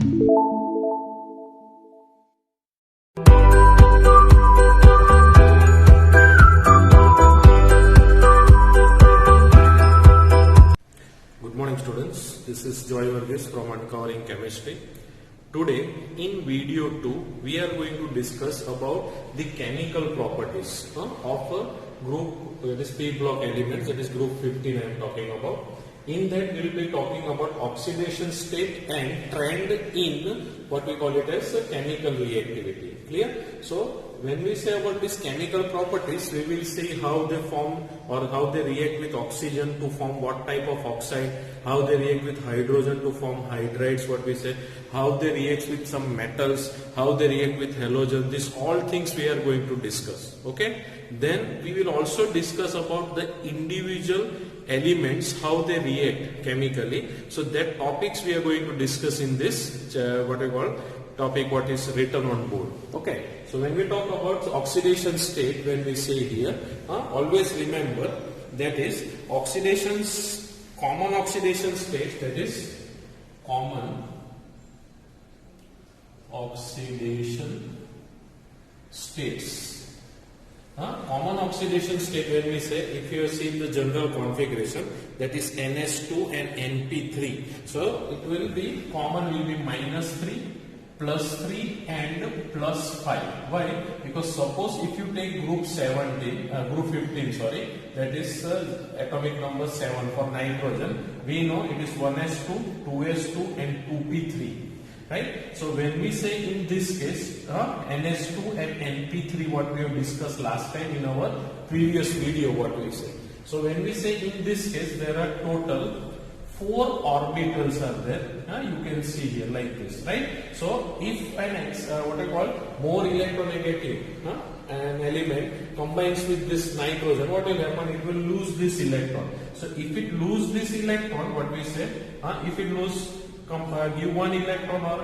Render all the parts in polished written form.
Good morning students, this is Joy Varghese from Uncovering Chemistry. Today in video 2 we are going to discuss about the chemical properties of a group, that is P block elements, that is group 15 I am talking about. In that we will be talking about oxidation state and trend in what we call it as chemical reactivity. Clear? So when we say about these chemical properties, we will see how they form or how they react with oxygen to form what type of oxide, how they react with hydrogen to form hydrides, what we say, how they react with some metals, how they react with halogen. These all things we are going to discuss. Okay? Then we will also discuss about the individual elements, how they react chemically. So that topics we are going to discuss in this what I call topic, what is written on board. Okay, so when we talk about oxidation state, when we say here, always remember that is common oxidation state, that is common oxidation states. Common oxidation state, when we say, if you see the general configuration, that is NS2 and NP3. So it will be common will be -3, +3 and +5. Why? Because suppose if you take group 15, that is atomic number 7 for nitrogen, we know it is 1s2, 2s2 and 2p3. Right? So when we say in this case NS2 and NP3, what we have discussed last time in our previous video, what we say. So when we say in this case there are total 4 orbitals are there. You can see here like this, right? So if an what I call more electronegative an element combines with this nitrogen, what will happen? It will lose this electron. So if it lose this electron, what we say, if it lose give 1 electron or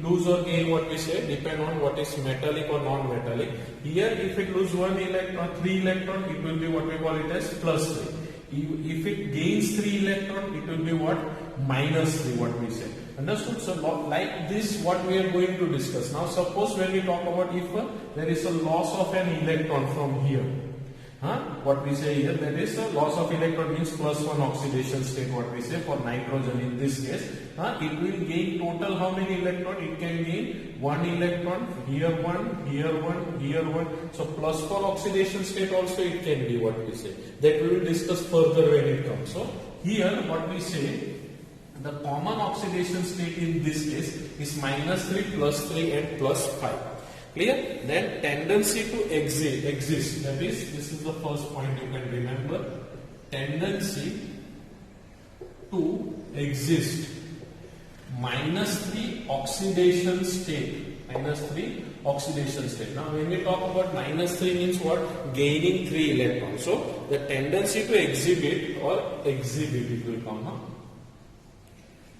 lose or gain, what we say, depend on what is metallic or non-metallic. Here if it lose 1 electron, 3 electron, it will be what we call it as +3. If it gains 3 electron, it will be what? -3, what we say. Understood? So like this what we are going to discuss. Now suppose when we talk about if there is a loss of an electron from here. What we say here, that is loss of electron means +1 oxidation state, what we say for nitrogen in this case. It will gain total how many electron? It can gain 1 electron, here 1, here 1, here 1. So +4 oxidation state also it can be, what we say. That we will discuss further when it comes. So here what we say, the common oxidation state in this case is -3, +3 and +5. Clear? Then tendency to exist, that is, this is the first point you can remember, tendency to exist, -3 oxidation state, -3 oxidation state. Now when we talk about -3 means what? Gaining 3 electrons. So the tendency to exhibit it will come,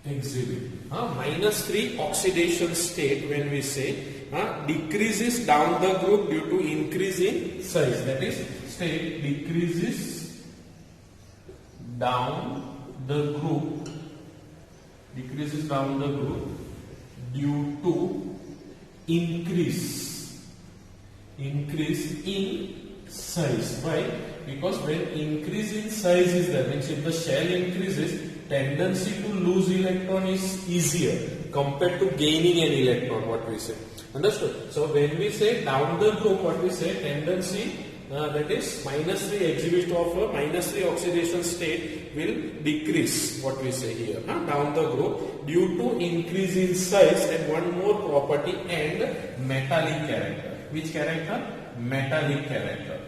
exhibit. -3 oxidation state, when we say decreases down the group due to increase in size, that is state decreases down the group due to increase in size. Why? Because when increase in size is there, means if the shell increases, tendency to lose electron is easier compared to gaining an electron, what we say. Understood? So when we say down the group, what we say, tendency that is -3 exhibition of a -3 oxidation state will decrease, what we say here, down the group due to increase in size and one more property and metallic character. Which character? Metallic character.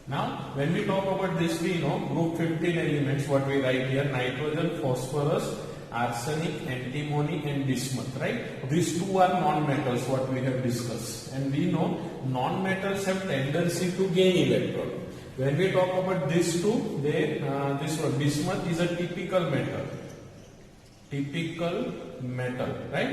Now when we talk about this, we know group 15 elements, what we write here, nitrogen, phosphorus, arsenic, antimony and bismuth, right? These two are non-metals, what we have discussed, and we know non-metals have tendency to gain electron. When we talk about these two, this one bismuth is a typical metal, right?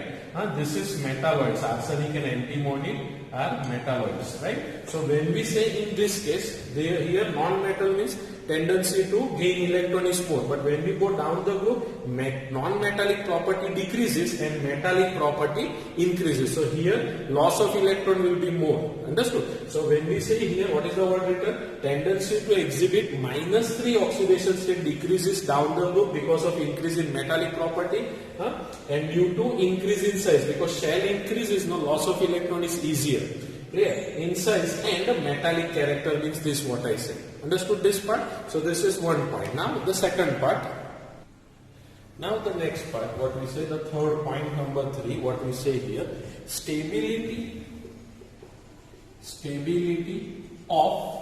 This is metalloids, arsenic and antimony. are metalloids, right? So when we say in this case, here non-metal means tendency to gain electron is more, but when we go down the group, non-metallic property decreases and metallic property increases. So here loss of electron will be more. Understood? So when we say here, what is the word written? Tendency to exhibit -3 oxidation state decreases down the group because of increase in metallic property, and due to increase in size, because shell increases, no loss of electron is easier. Clear? In size and the metallic character means this what I say. Understood this part? So this is one point. Now the second part. Now the next part, what we say, the third point, number 3, what we say here, stability of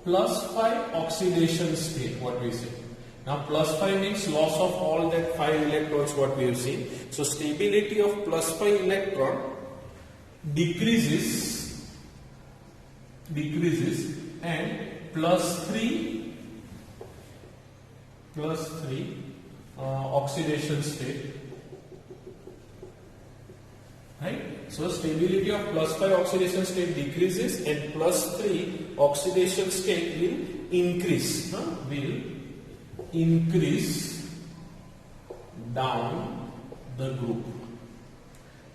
+5 oxidation state, what we say. Now +5 means loss of all that 5 electrons what we have seen. So stability of +5 electron decreases and +3 oxidation state, right? So stability of +5 oxidation state decreases and +3 oxidation state will increase down the group.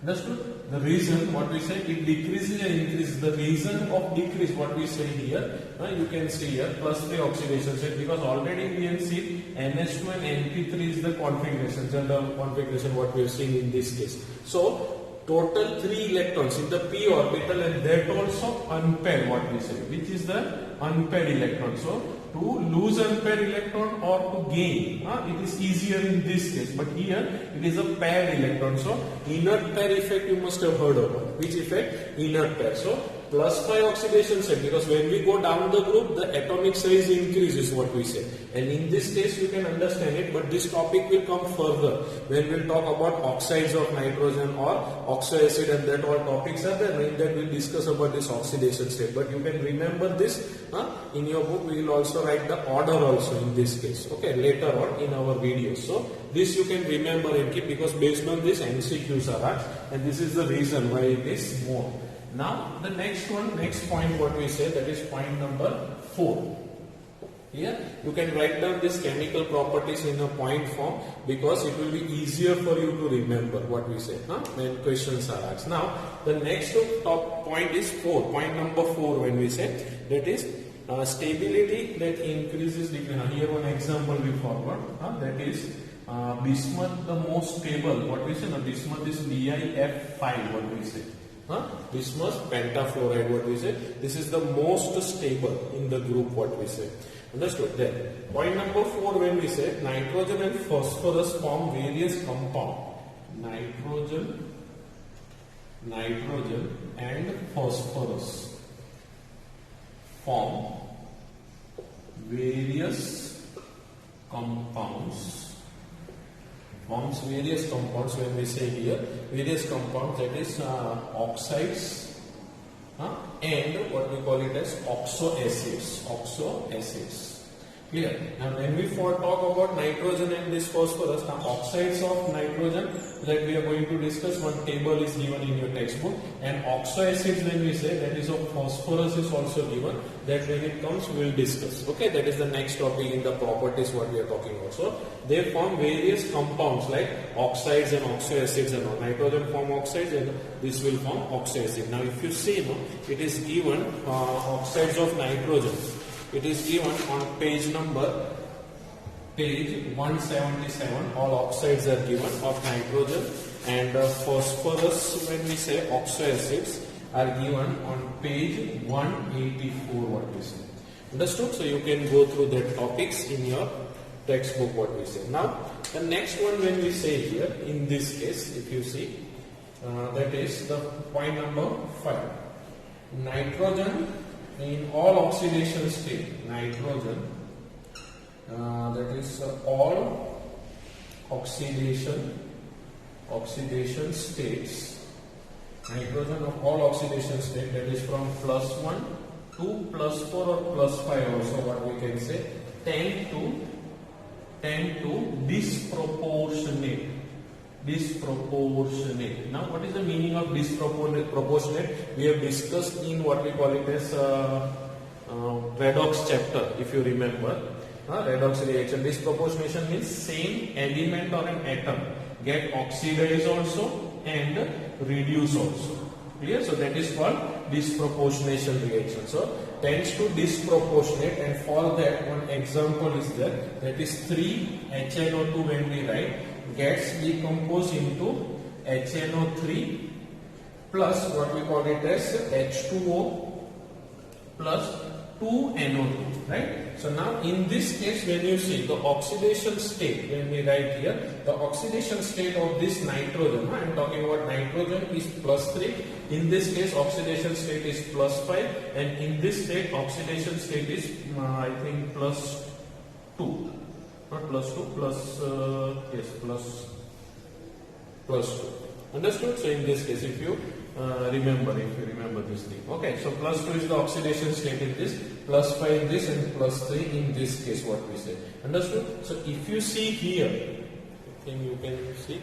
Understood? The reason, what we say, it decreases and increases. The reason of decrease, what we say here, you can see here, +3 oxidation state, because already we can see NH2 and NP3 is the configuration, general configuration what we have seen in this case. So, total 3 electrons in the p orbital, and that also unpaired, what we say, which is the unpaired electron. So, to lose unpaired electron or to gain, it is easier in this case, but here it is a paired electron. So inert pair effect you must have heard of. Which effect? Inert pair. So +5 oxidation state, because when we go down the group, the atomic size increases, what we say. And in this case you can understand it, but this topic will come further when we will talk about oxides of nitrogen or oxoacid, and that all topics are there. In that we will discuss about this oxidation state. But you can remember this in your book. We will also write the order also in this case, okay, later on in our videos. So this you can remember and keep, because based on this MCQs are asked, and this is the reason why it is more. Now the next point what we say, that is point number 4. Here you can write down these chemical properties in a point form, because it will be easier for you to remember what we say when questions are asked. Now the next top point is 4. Point number 4, when we say, that is stability that increases. Here one example we forward, that is bismuth, the most stable. What we say? Bismuth is BiF5. What we say? Bismuth pentafluoride. What we say? This is the most stable in the group. What we say? Understood? Then point number 4, when we say nitrogen and phosphorus form various compound. Nitrogen and phosphorus form various compounds. Forms various compounds. When we say here various compounds, that is oxides and what we call it as oxoacids. Clear? Now when we talk about nitrogen and this phosphorus, now oxides of nitrogen that we are going to discuss, one table is given in your textbook, and oxoacids, when we say, that is of phosphorus, is also given. That when it comes we will discuss. Okay, that is the next topic in the properties what we are talking about. So they form various compounds like oxides and oxoacids, and all. Nitrogen form oxides and this will form oxoacid. Now if you see, it is given oxides of nitrogen. It is given on page 177. All oxides are given of nitrogen, and phosphorus, when we say oxoacids, are given on page 184. What we say. Understood? So you can go through the topics in your textbook. What we say. Now the next one, when we say here, in this case, if you see, that is the point number 5. Nitrogen in all oxidation state, nitrogen, that is all oxidation states, nitrogen of all oxidation state, that is from +1 to +4 or +5 also, what we can say, tend to disproportionate disproportionate. Now, what is the meaning of disproportionate? We have discussed in what we call it as redox chapter, if you remember. Redox reaction. Disproportionation means same element or an atom get oxidized also and reduce also. Clear? So that is called disproportionation reaction. So tends to disproportionate, and for that one example is there, that is 3HNO2 when we write gets decomposed into HNO3 plus what we call it as H2O plus 2NO2, right? So now in this case, when you see the oxidation state, when we write here, the oxidation state of this nitrogen, I am talking about nitrogen, is +3. In this case, oxidation state is +5, and in this state, oxidation state is I think +2, not +2, +2. Understood? So in this case, if you remember this thing. Okay, so +2 is the oxidation state in this, +5 in this, and +3 in this case, what we say. Understood? So if you see here, I think you can see,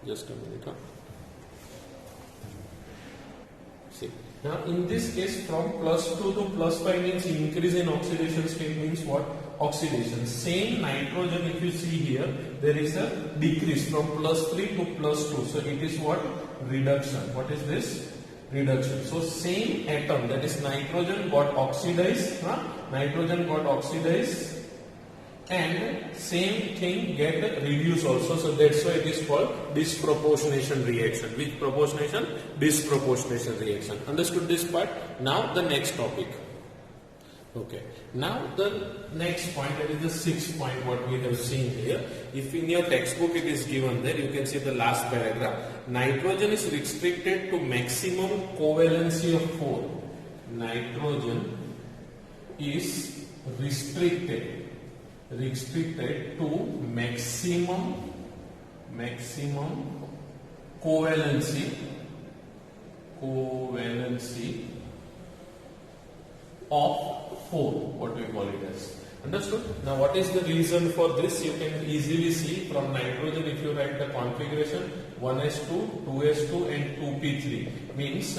just a minute. See, now in this case, from +2 to +5 means increase in oxidation state means what? Oxidation. Same nitrogen, if you see here, there is a decrease from +3 to +2. So it is what? Reduction. What is this? Reduction. So same atom, that is nitrogen, got oxidized. Nitrogen got oxidized, and same thing get reduced also. So that's why it is called disproportionation reaction. Which proportionation? Disproportionation reaction. Understood this part? Now the next topic. Okay. Now the next point, that is the 6th point what we have seen here. If in your textbook it is given there, you can see the last paragraph. Nitrogen is restricted to maximum covalency of 4. Nitrogen is restricted to maximum covalency of 4, what we call it as. Understood? Now what is the reason for this? You can easily see from nitrogen, if you write the configuration 1s2, 2s2 and 2p3, means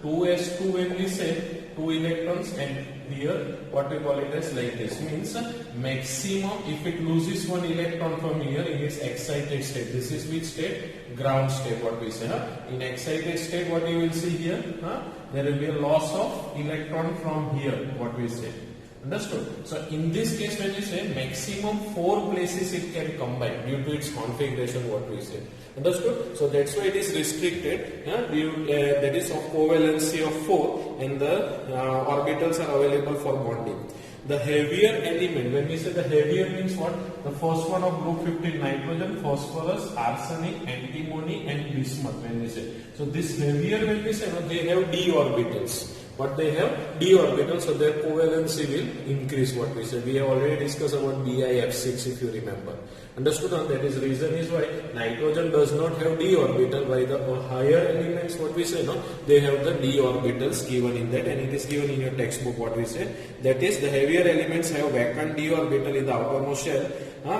2s2 when we say 2 electrons, and here what we call it as like this, means maximum, if it loses 1 electron from here in its excited state. This is which state? Ground state, what we say. In excited state, what you will see here, there will be a loss of electron from here, what we say. Understood? So in this case, when you say maximum 4 places it can combine due to its configuration, what we say. Understood? So that's why it is restricted. That is of covalency of 4, and the orbitals are available for bonding. The heavier element, when we say the heavier means what? The first one of group 15, nitrogen, phosphorus, arsenic, antimony and bismuth, when we say. So this heavier, when we say, they have d orbitals. But they have d orbitals, so their covalency will increase, what we say. We have already discussed about BiF6, if you remember. Understood? And that is reason is why nitrogen does not have d orbital, while the higher elements, what we say, they have the d orbitals given in that, and it is given in your textbook, what we say. That is, the heavier elements have vacant d orbital in the outermost shell,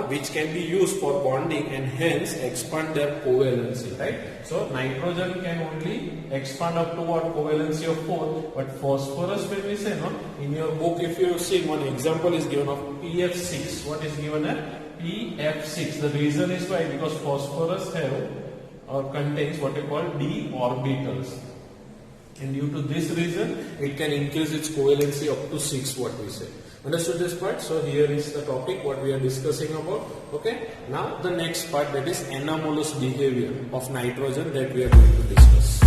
which can be used for bonding and hence expand their covalency, right? So nitrogen can only expand up to what? Covalency of 4, but phosphorus, when we say, in your book, if you see, one example is given of PF6. What is given as PF6? The reason is why, because phosphorus have or contains what we call d orbitals, and due to this reason it can increase its covalency up to 6, what we say. Understood this part? So here is the topic what we are discussing about. Okay. Now the next part, that is anomalous behavior of nitrogen, that we are going to discuss.